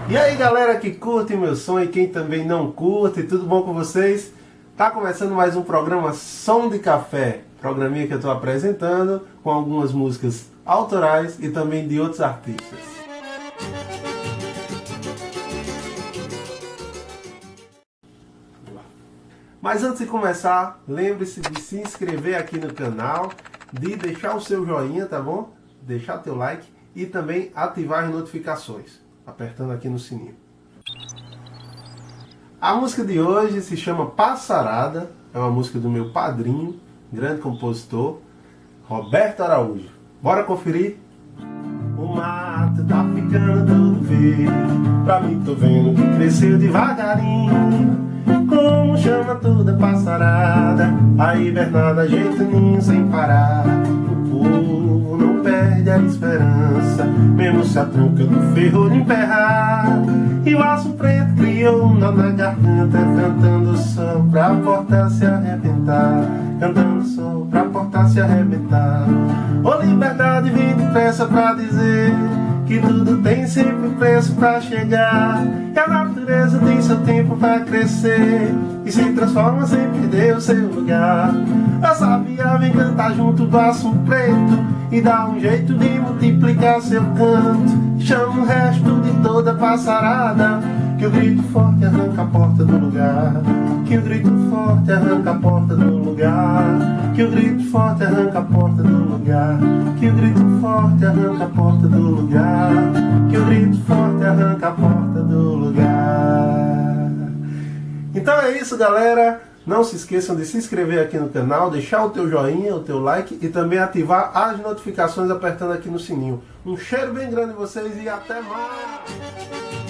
E aí galera que curte meu som e quem também não curte, tudo bom com vocês? Tá começando mais um programa Som de Café, programinha que eu estou apresentando com algumas músicas autorais e também de outros artistas. Mas antes de começar, lembre-se de se inscrever aqui no canal, de deixar o seu joinha, tá bom? Deixar teu like e também ativar as notificações, apertando aqui no sininho. A música de hoje se chama Passarada, é uma música do meu padrinho, grande compositor, Roberto Araújo. Bora conferir? O mato tá ficando todo verde, pra mim tô vendo que cresceu devagarinho. Como chama toda passarada, a hibernada jeito nenhum sem parar. O povo não perde a esperança, mesmo se a tranca do ferro emperrar. E o aço preto criou um nó na garganta, cantando só pra porta se arrebentar. Cantando só pra porta se arrebentar. Ô liberdade, vem depressa pra dizer que tudo tem sempre preço pra chegar. Que a natureza tem seu tempo pra crescer e se transforma sem perder o seu lugar. A sabia vem cantar junto do aço preto e dá um jeito de multiplicar seu canto. Chama o resto de toda passarada, que o grito forte arranca a porta do lugar. Que o grito forte arranca a porta do lugar. Que o grito forte arranca a porta do lugar. Que o grito forte arranca a porta do lugar. Que o grito forte arranca a porta do lugar. Então é isso, galera. Não se esqueçam de se inscrever aqui no canal, deixar o teu joinha, o teu like e também ativar as notificações apertando aqui no sininho. Um cheiro bem grande em vocês e até mais!